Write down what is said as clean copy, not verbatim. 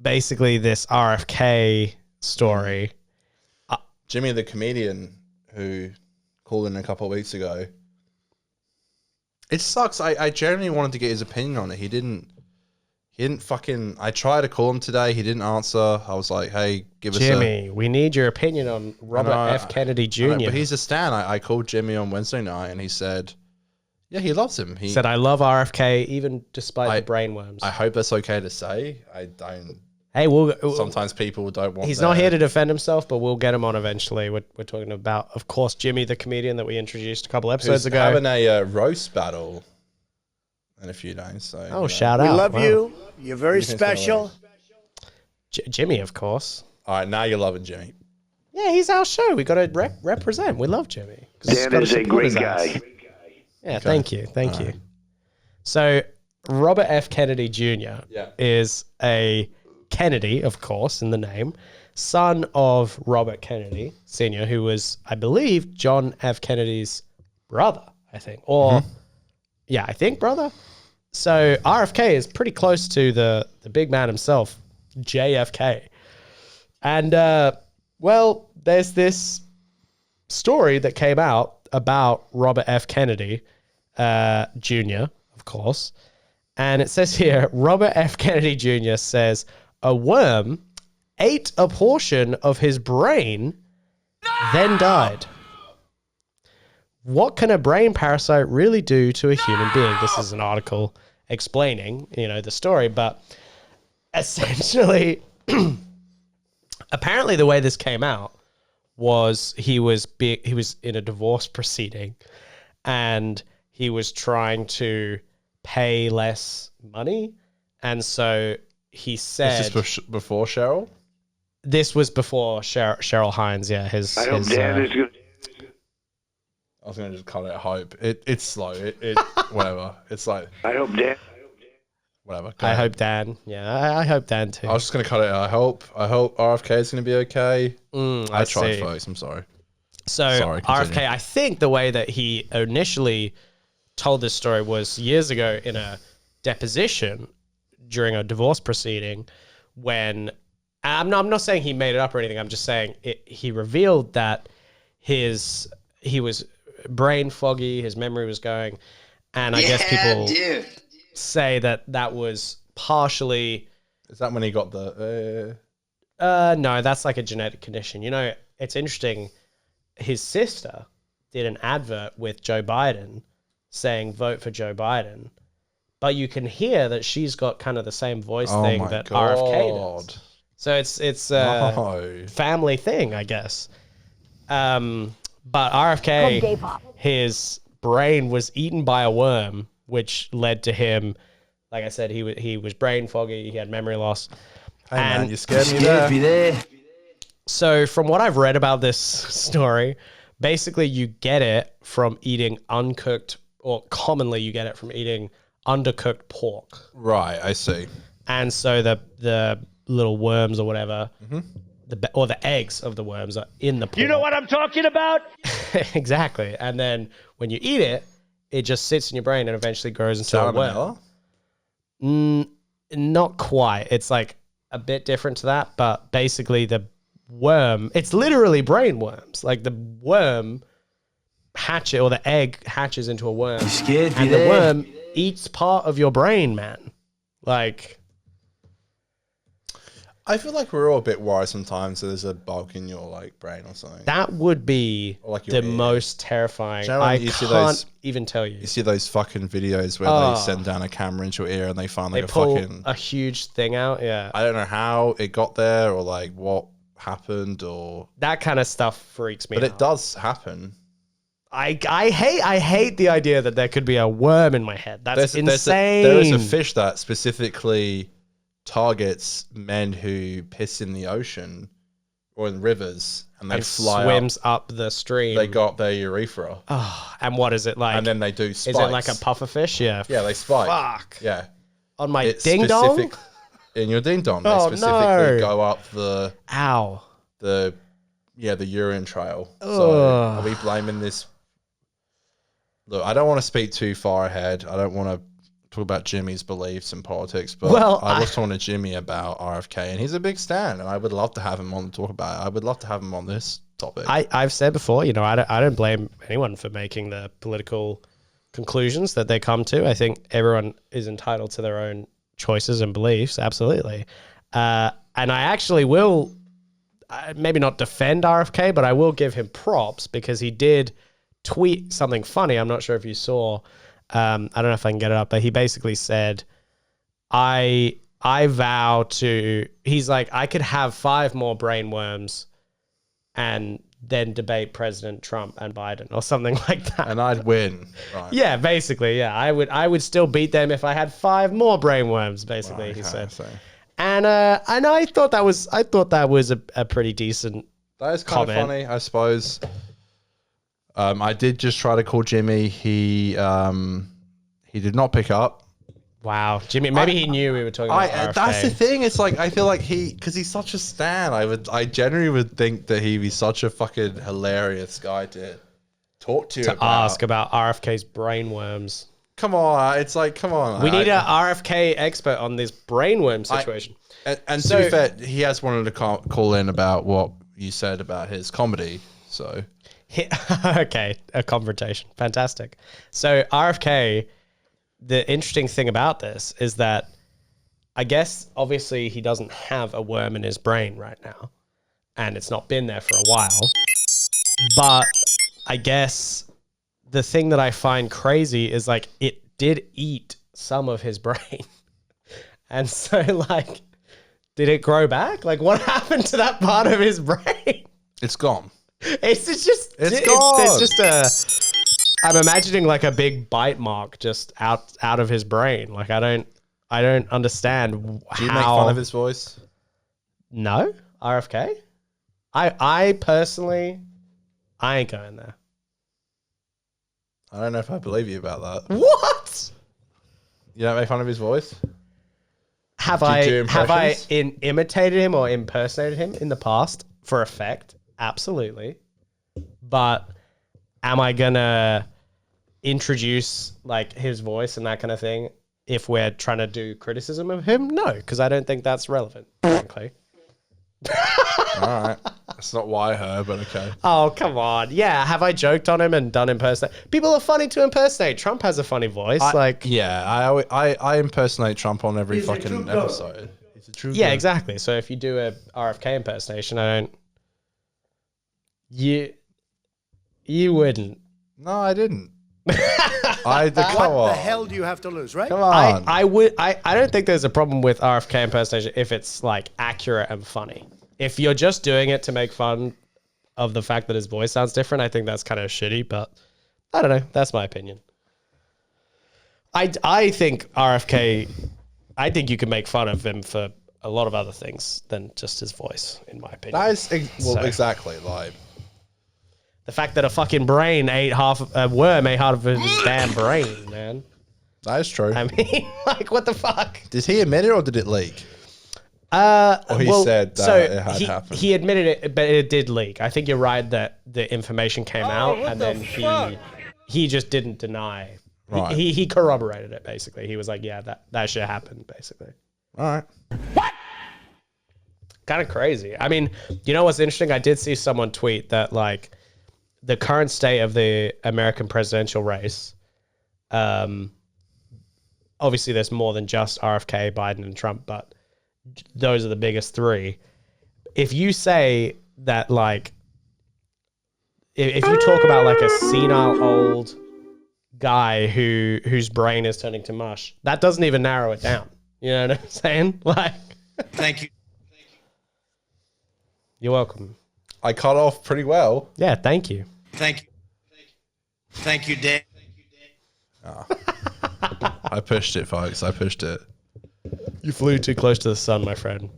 basically this RFK story. Jimmy the comedian who called in a couple of weeks ago. It sucks. I genuinely wanted to get his opinion on it. He didn't fucking... I tried to call him today. He didn't answer. I was like, hey, give us Jimmy, we need your opinion on Robert F. Kennedy Jr. But he's a stan. I called Jimmy on Wednesday night and he said, yeah, he loves him. He said, I love RFK, even despite the brainworms. I hope that's okay to say. I don't... Hey, sometimes people don't want... He's not here to defend himself, but we'll get him on eventually. We're talking about, of course, Jimmy the comedian that we introduced a couple episodes ago. Having a roast battle in a few days. So, shout out. We love you. You're very special. Jimmy, of course. All right, now you're loving Jimmy. Yeah, he's our show. We got to represent. We love Jimmy. Dan is a great guy. Yeah, okay. Thank you. So, Robert F. Kennedy Jr. is a Kennedy, of course, in the name, son of Robert Kennedy Sr., who was, I believe, John F. Kennedy's brother, I think. Or, I think brother. So RFK is pretty close to the big man himself, JFK. And, there's this story that came out about Robert F. Kennedy Jr., of course. And it says here, Robert F. Kennedy Jr. says, a worm ate a portion of his brain, then died. What can a brain parasite really do to a human being? This is an article explaining, the story, but essentially, apparently the way this came out was he was in a divorce proceeding and he was trying to pay less money. And so he said... Is this before Cheryl? This was before Cheryl Hines, yeah. I hope Dan is good. I was going to just call it hope. It's slow. Whatever. It's like... I hope Dan... Whatever. I hope Dan. Yeah, I hope Dan too. I was just going to cut it. I hope RFK is going to be okay. I tried, folks. I'm sorry. So RFK, I think the way that he initially told this story was years ago in a deposition during a divorce proceeding when... I'm not saying he made it up or anything. I'm just saying he revealed that he was brain foggy, his memory was going, and I guess people say that was partially... Is that when he got the... No, that's like a genetic condition. It's interesting. His sister did an advert with Joe Biden saying, vote for Joe Biden, but you can hear that she's got kind of the same voice thing that RFK does. So it's a family thing, I guess. But RFK, his brain was eaten by a worm, which led to him, like I said, he was brain foggy, he had memory loss. Hey man, you scared me there. So from what I've read about this story, basically you get it from eating uncooked, or commonly you get it from eating undercooked pork. Right, I see. And so the little worms or whatever, or the eggs of the worms are in the pork. You know what I'm talking about? Exactly. And then when you eat it, it just sits in your brain and eventually grows into a worm. Not quite. It's like a bit different to that, but basically the worm, it's literally brain worms. Like the worm or the egg hatches into a worm. And the worm eats part of your brain, man. Like... I feel like we're all a bit worried sometimes that there's a bug in your brain or something. That would be the most terrifying. I can't even tell you. You see those fucking videos where they send down a camera into your ear and they find like a huge thing out. Yeah. I don't know how it got there or like what happened or that kind of stuff freaks me out. But it does happen. I hate the idea that there could be a worm in my head. That's insane. There is a fish that specifically targets men who piss in the ocean or in rivers and they fly swims up the stream. They got their urethra. Oh, and what is it like? And then they do spikes. Is it like a pufferfish? Yeah. Yeah, they spike. Fuck. Yeah. On my ding dong? In your ding dong. They specifically go up the... Ow. The urine trail. So are we blaming this... Look, I don't want to speak too far ahead. I don't want to talk about Jimmy's beliefs and politics, but I was talking to Jimmy about RFK, and he's a big stan, and I would love to have him on to talk about it. I would love to have him on this topic. I've said before, you know, I don't blame anyone for making the political conclusions that they come to. I think everyone is entitled to their own choices and beliefs, absolutely. And I actually will maybe not defend RFK, but I will give him props because he did tweet something funny. I'm not sure if you saw. I don't know if I can get it up, but he basically said, I vow to, he's like, I could have 5 more brain worms and then debate President Trump and Biden or something like that. And I'd win. Right. Yeah, basically, yeah. I would still beat them if I had 5 more brain worms, basically, Right, he said. so. And I thought that was a pretty decent That is kind of funny, I suppose. I did just try to call Jimmy. He did not pick up. Wow, Jimmy. Maybe he knew we were talking about RFK. That's the thing. It's like I feel like because he's such a stan. I generally would think that he'd be such a fucking hilarious guy to talk to ask about RFK's brainworms. Come on, it's like come on. We need an RFK expert on this brainworm situation. And to be fair, he has wanted to call in about what you said about his comedy. So okay, a confrontation, fantastic. So RFK. The interesting thing about this is that I guess obviously he doesn't have a worm in his brain right now, and it's not been there for a while. But I guess the thing that I find crazy is like it did eat some of his brain. And so like, did it grow back? Like what happened to that part of his brain? It's gone. It's gone. There's just I'm imagining like a big bite mark just out of his brain. Like I don't understand how. Do you make fun of his voice? No, RFK. I personally, I ain't going there. I don't know if I believe you about that. What? You don't make fun of his voice? Have I imitated him or impersonated him in the past for effect? Absolutely. But am I gonna introduce like his voice and that kind of thing if we're trying to do criticism of him? No, because I don't think that's relevant, frankly. All right. That's not why I heard, but okay. Oh, come on. Yeah, have I joked on him and done impersonate? People are funny to impersonate. Trump has a funny voice. I impersonate Trump on every fucking episode. He's a true Yeah, exactly. So if you do a RFK impersonation, you wouldn't. No, I didn't. What the hell do you have to lose, right? Come on. I don't think there's a problem with RFK impersonation if it's like accurate and funny. If you're just doing it to make fun of the fact that his voice sounds different, I think that's kind of shitty, but I don't know. That's my opinion. I think RFK, I think you can make fun of him for a lot of other things than just his voice, in my opinion. Exactly. Like the fact that a fucking worm ate half of his damn brain, man. That is true. I mean, like, what the fuck? Did he admit it or did it leak? Or he said that it had happened. He admitted it, but it did leak. I think you're right that the information came out, and then he just didn't deny. Right. He corroborated it, basically. He was like, yeah, that shit happened, basically. All right. What? Kind of crazy. I mean, you know what's interesting? I did see someone tweet that, like, the current state of the American presidential race, obviously there's more than just RFK, Biden, and Trump, but those are the biggest 3. If you say that, like, if you talk about like a senile old guy whose brain is turning to mush, that doesn't even narrow it down. You know what I'm saying? Like, Thank you. You're welcome. I cut off pretty well. Yeah, thank you. Thank you, Dan. Oh. I pushed it, folks. I pushed it. You flew too close to the sun, my friend.